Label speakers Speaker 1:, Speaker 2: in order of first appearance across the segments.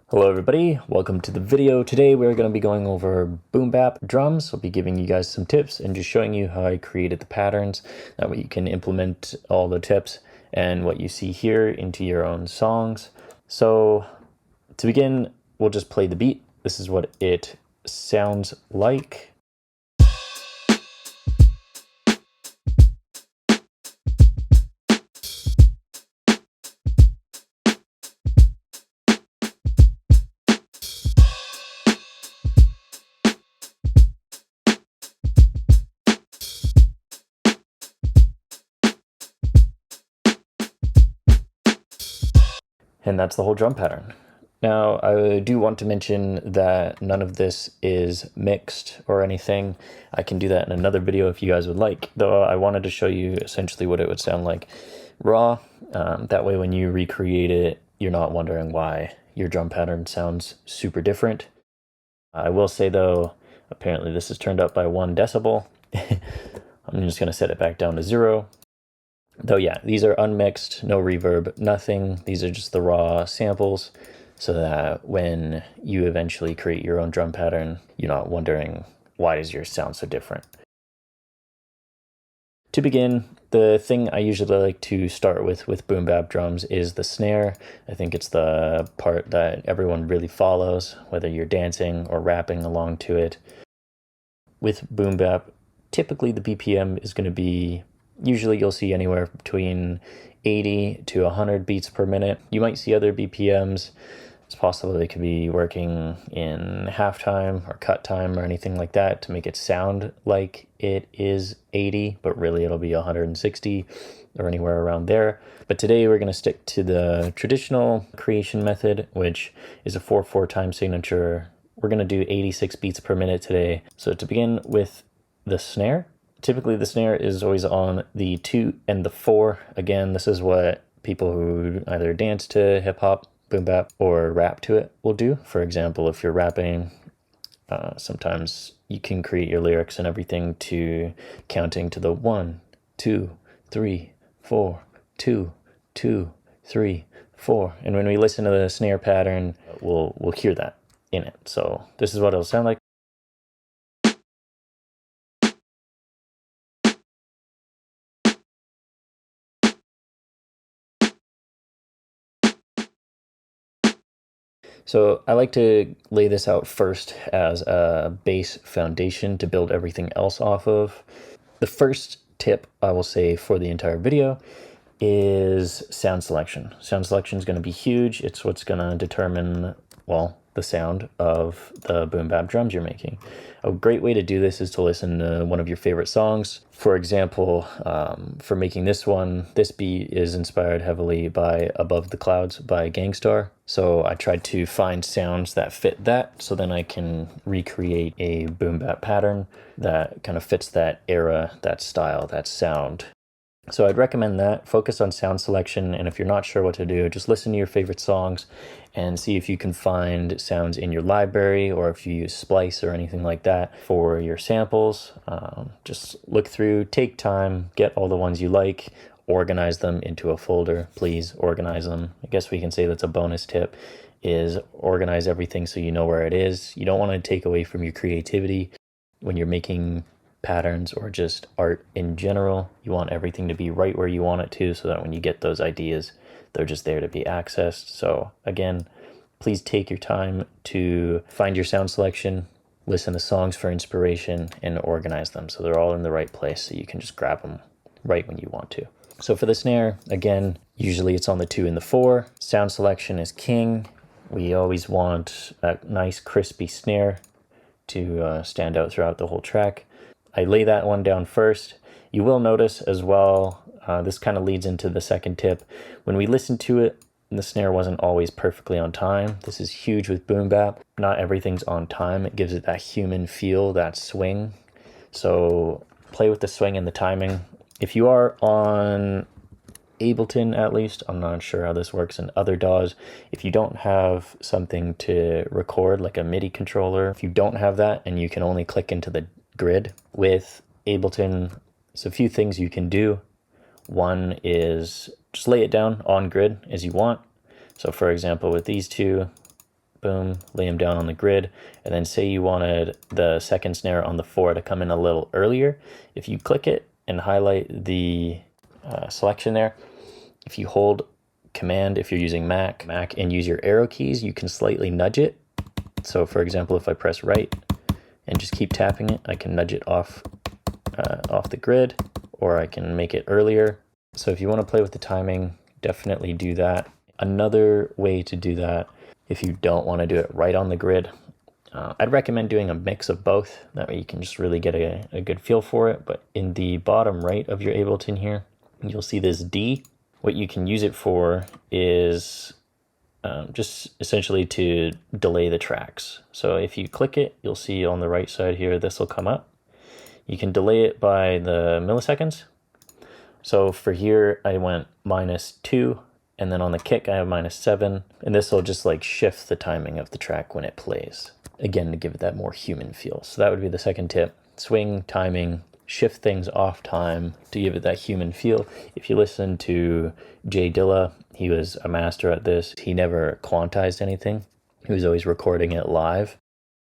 Speaker 1: Hello everybody, welcome to the video. Today we're going to be going over Boom Bap Drums. I'll be giving you guys some tips and just showing you how I created the patterns. That way you can implement all the tips and what you see here into your own songs. So to begin, we'll just play the beat. This is what it sounds like. And that's the whole drum pattern. Now, I do want to mention that none of this is mixed or anything. I can do that in another video if you guys would like, though I wanted to show you essentially what it would sound like raw. That way when you recreate it, you're not wondering why your drum pattern sounds super different. I will say though, apparently this is turned up by 1 decibel. I'm just going to set it back down to 0. Though yeah, these are unmixed, no reverb, nothing. These are just the raw samples so that when you eventually create your own drum pattern, you're not wondering why does yours sound so different. To begin, the thing I usually like to start with Boom Bap Drums is the snare. I think it's the part that everyone really follows, whether you're dancing or rapping along to it. With Boom Bap, typically the BPM is going to be, usually you'll see anywhere between 80 to 100 beats per minute. You might see other BPMs. It's possible they could be working in halftime or cut time or anything like that to make it sound like it is 80, but really it'll be 160 or anywhere around there. But today we're going to stick to the traditional creation method, which is a 4/4 time signature. We're going to do 86 beats per minute today. So to begin with the snare, typically the snare is always on the 2 and the 4. Again, this is what people who either dance to hip hop, boom bap, or rap to it will do. For example, if you're rapping, sometimes you can create your lyrics and everything to counting to the 1, 2, 3, 4, 2, 2, 3, 4. And when we listen to the snare pattern, we'll hear that in it. So this is what it'll sound like. So I like to lay this out first as a base foundation to build everything else off of. The first tip I will say for the entire video is sound selection. Sound selection is going to be huge. It's what's going to determine, well, the sound of the Boom Bap drums you're making. A great way to do this is to listen to one of your favorite songs. For example, for making this one, this beat is inspired heavily by Above the Clouds by Gangstar. So I tried to find sounds that fit that, so then I can recreate a boom bap pattern that kind of fits that era, that style, that sound. So I'd recommend that. Focus on sound selection, and if you're not sure what to do, just listen to your favorite songs and see if you can find sounds in your library or if you use Splice or anything like that for your samples. Just look through, take time, get all the ones you like, organize them into a folder. Please organize them. I guess we can say that's a bonus tip, is organize everything so you know where it is. You don't want to take away from your creativity when you're making patterns or just art in general. You want everything to be right where you want it to, so that when you get those ideas, they're just there to be accessed. So again, please take your time to find your sound selection, listen to songs for inspiration, and organize them so they're all in the right place so you can just grab them right when you want to. So for the snare, again, usually it's on the 2 and the 4. Sound selection is king. We always want a nice crispy snare to stand out throughout the whole track. I lay that one down first. You will notice as well, this kind of leads into the second tip. When we listen to it, the snare wasn't always perfectly on time. This is huge with boom bap. Not everything's on time. It gives it that human feel, that swing. So play with the swing and the timing. If you are on Ableton, at least, I'm not sure how this works in other DAWs. If you don't have something to record, like a MIDI controller, if you don't have that and you can only click into the grid with Ableton, there's a few things you can do. One is just lay it down on grid as you want. So for example, with these two, boom, lay them down on the grid. And then say you wanted the second snare on the 4 to come in a little earlier. If you click it and highlight the selection there, if you hold Command, if you're using Mac, and use your arrow keys, you can slightly nudge it. So for example, if I press right and just keep tapping it, I can nudge it off the grid, or I can make it earlier. So if you want to play with the timing, definitely do that. Another way to do that, if you don't want to do it right on the grid, I'd recommend doing a mix of both. That way you can just really get a good feel for it. But in the bottom right of your Ableton here, you'll see this D. What you can use it for is just essentially to delay the tracks. So if you click it, you'll see on the right side here, this will come up. You can delay it by the milliseconds. So for here, I went -2, and then on the kick, I have -7, and this will just like shift the timing of the track when it plays. Again, to give it that more human feel. So that would be the second tip. Swing, timing, shift things off time to give it that human feel. If you listen to Jdilla, he was a master at this. He never quantized anything. He was always recording it live.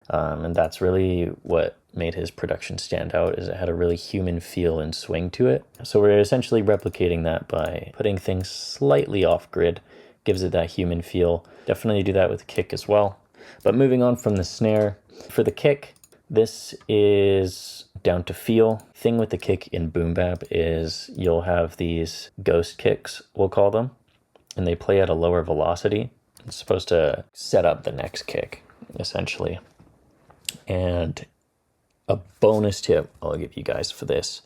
Speaker 1: And that's really what made his production stand out, is it had a really human feel and swing to it. So we're essentially replicating that by putting things slightly off grid, gives it that human feel. Definitely do that with the kick as well. But moving on from the snare, for the kick, this is down to feel. Thing with the kick in Boom Bap is you'll have these ghost kicks, we'll call them, and they play at a lower velocity. It's supposed to set up the next kick, essentially. And a bonus tip I'll give you guys for this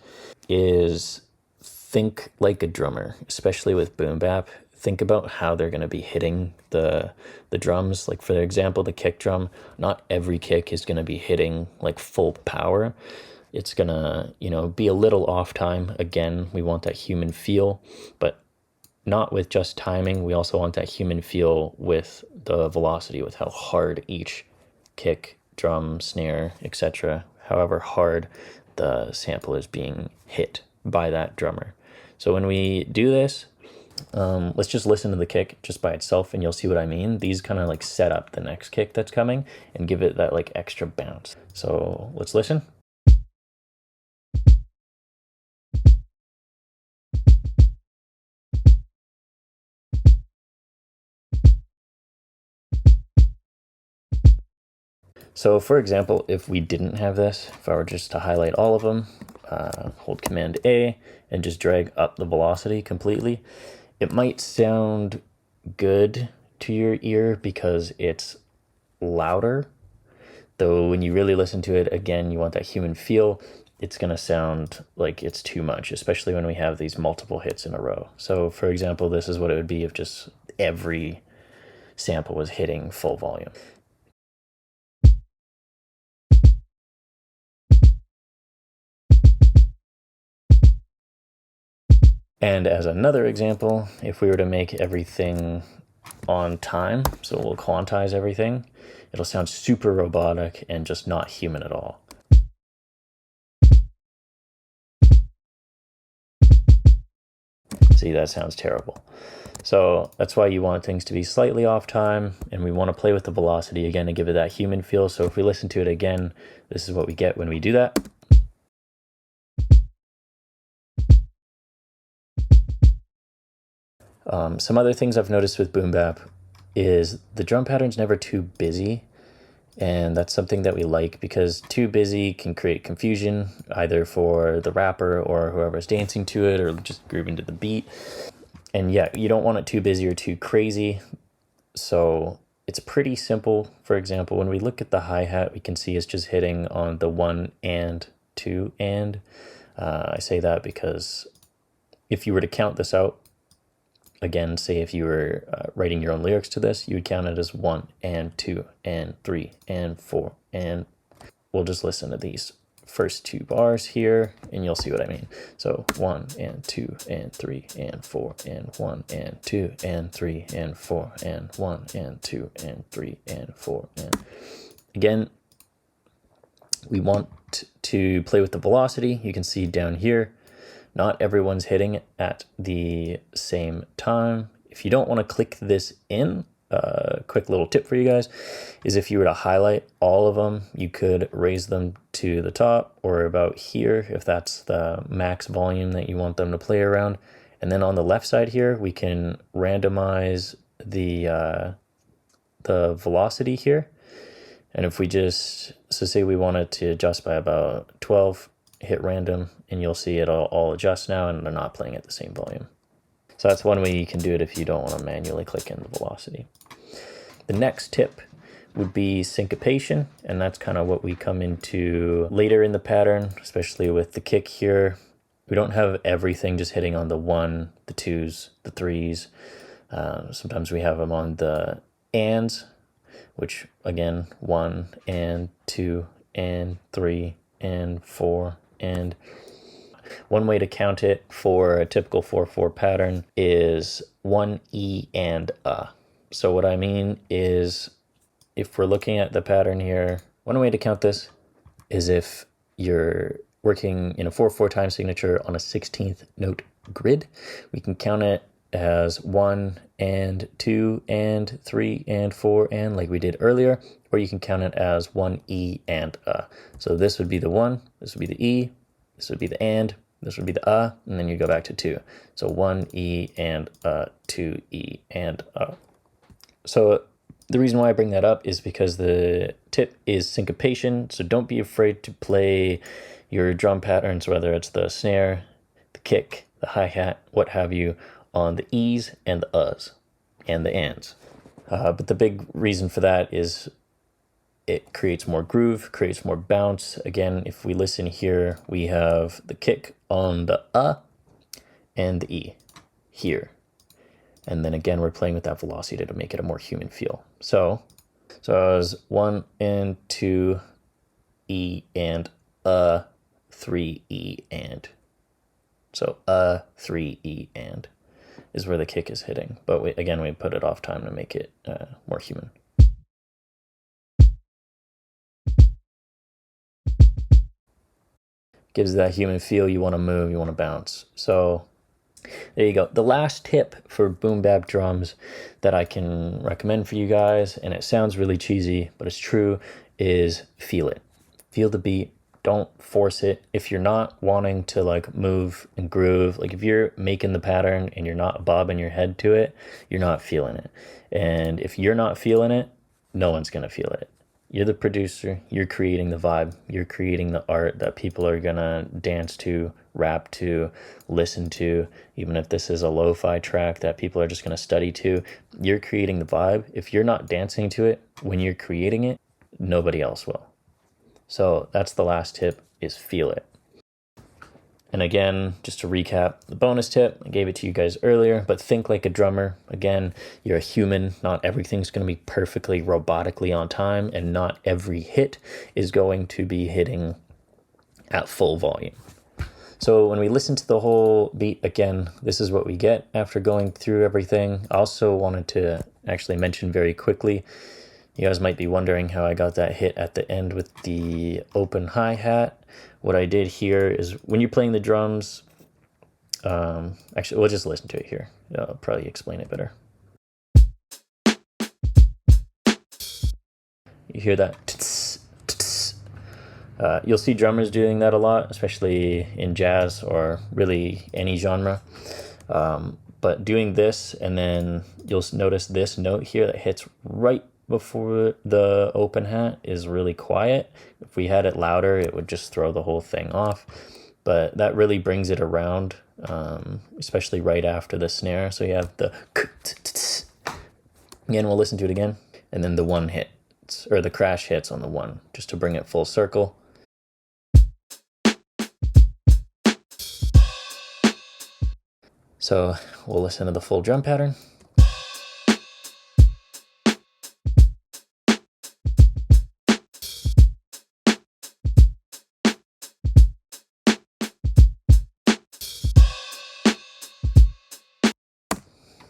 Speaker 1: is think like a drummer, especially with Boom Bap. Think about how they're going to be hitting the drums. Like for example, the kick drum, not every kick is going to be hitting like full power. It's going to, be a little off time. Again, we want that human feel, but not with just timing. We also want that human feel with the velocity, with how hard each kick, drum, snare, etc., however hard the sample is being hit by that drummer. So when we do this, let's just listen to the kick just by itself and you'll see what I mean. These kind of like set up the next kick that's coming and give it that like extra bounce. So let's listen. So for example, if we didn't have this, if I were just to highlight all of them, hold Command A and just drag up the velocity completely, it might sound good to your ear because it's louder. Though when you really listen to it, again, you want that human feel, it's going to sound like it's too much, especially when we have these multiple hits in a row. So for example, this is what it would be if just every sample was hitting full volume. And as another example, if we were to make everything on time, so we'll quantize everything, it'll sound super robotic and just not human at all. See, that sounds terrible. So that's why you want things to be slightly off time, and we want to play with the velocity again to give it that human feel. So if we listen to it again, this is what we get when we do that. Some other things I've noticed with Boom Bap is the drum pattern's never too busy, and that's something that we like because too busy can create confusion either for the rapper or whoever's dancing to it or just grooving to the beat. And yeah, you don't want it too busy or too crazy. So it's pretty simple. For example, when we look at the hi-hat, we can see it's just hitting on the 1 and 2 and. I say that because if you were to count this out, again, say if you were writing your own lyrics to this, you would count it as 1 and 2 and 3 and 4, and we'll just listen to these first 2 bars here and you'll see what I mean. So 1 and 2 and 3 and 4 and 1 and 2 and 3 and 4 and 1 and 2 and 3 and 4 and again, we want to play with the velocity. You can see down here, not everyone's hitting at the same time. If you don't want to click this in, quick little tip for you guys is if you were to highlight all of them, you could raise them to the top or about here if that's the max volume that you want them to play around. And then on the left side here, we can randomize the velocity here. And if we just, so say we wanted to adjust by about 12, hit random, and you'll see it all adjust now, and they're not playing at the same volume. So that's one way you can do it if you don't want to manually click in the velocity. The next tip would be syncopation, and that's kind of what we come into later in the pattern, especially with the kick here. We don't have everything just hitting on the 1, the 2s, the 3s. Sometimes we have them on the ands, which again, 1 and 2 and 3 and 4 and... One way to count it for a typical 4/4 pattern is 1 E and A. So what I mean is, if we're looking at the pattern here, one way to count this is if you're working in a 4/4 time signature on a 16th note grid, we can count it as 1 and 2 and 3 and 4 and like we did earlier, or you can count it as 1 E and A. So this would be the 1, this would be the E, this would be the and, this would be the A, and then you go back to 2. So 1 E and A, 2 E and A. So the reason why I bring that up is because the tip is syncopation, so don't be afraid to play your drum patterns, whether it's the snare, the kick, the hi-hat, what have you, on the E's and the U's and the ands. But the big reason for that is it creates more groove, creates more bounce. Again, if we listen here, we have the kick on the and the E here. And then again, we're playing with that velocity to make it a more human feel. So as 1 and 2 E and 3 E and. So 3 E and is where the kick is hitting. But we put it off time to make it more human. Gives that human feel. You want to move, you want to bounce. So there you go. The last tip for Boom Bap drums that I can recommend for you guys, and it sounds really cheesy, but it's true, is feel it. Feel the beat. Don't force it. If you're not wanting to like move and groove, like if you're making the pattern and you're not bobbing your head to it, you're not feeling it. And if you're not feeling it, no one's going to feel it. You're the producer, you're creating the vibe, you're creating the art that people are gonna dance to, rap to, listen to. Even if this is a lo-fi track that people are just gonna study to, you're creating the vibe. If you're not dancing to it when you're creating it, nobody else will. So that's the last tip, is feel it. And again, just to recap, the bonus tip, I gave it to you guys earlier, but think like a drummer. Again, you're a human. Not everything's going to be perfectly robotically on time, and not every hit is going to be hitting at full volume. So when we listen to the whole beat, again, this is what we get after going through everything. I also wanted to actually mention very quickly, you guys might be wondering how I got that hit at the end with the open hi-hat. What I did here is when you're playing the drums, actually, we'll just listen to it here. I'll probably explain it better. You hear that? You'll see drummers doing that a lot, especially in jazz or really any genre. But doing this, and then you'll notice this note here that hits right before the open hat is really quiet. If we had it louder, it would just throw the whole thing off. But that really brings it around, especially right after the snare. So you have the again, we'll listen to it again, and then the one hit, or the crash hits on the one, just to bring it full circle. So we'll listen to the full drum pattern.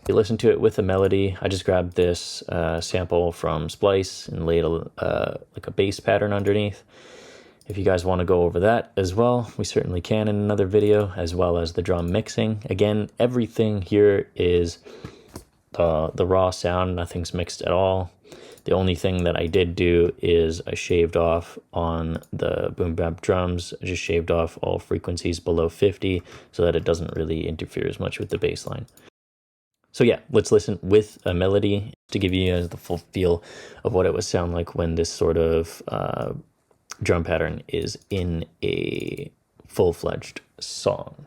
Speaker 1: You listen to it with a melody. I just grabbed this sample from Splice and laid like a bass pattern underneath. If you guys want to go over that as well, we certainly can in another video, as well as the drum mixing. Again, everything here is the raw sound, nothing's mixed at all. The only thing that I did do is I shaved off on the Boom Bap Drums. I just shaved off all frequencies below 50 so that it doesn't really interfere as much with the bass line. So yeah, let's listen with a melody to give you guys the full feel of what it would sound like when this sort of drum pattern is in a full-fledged song.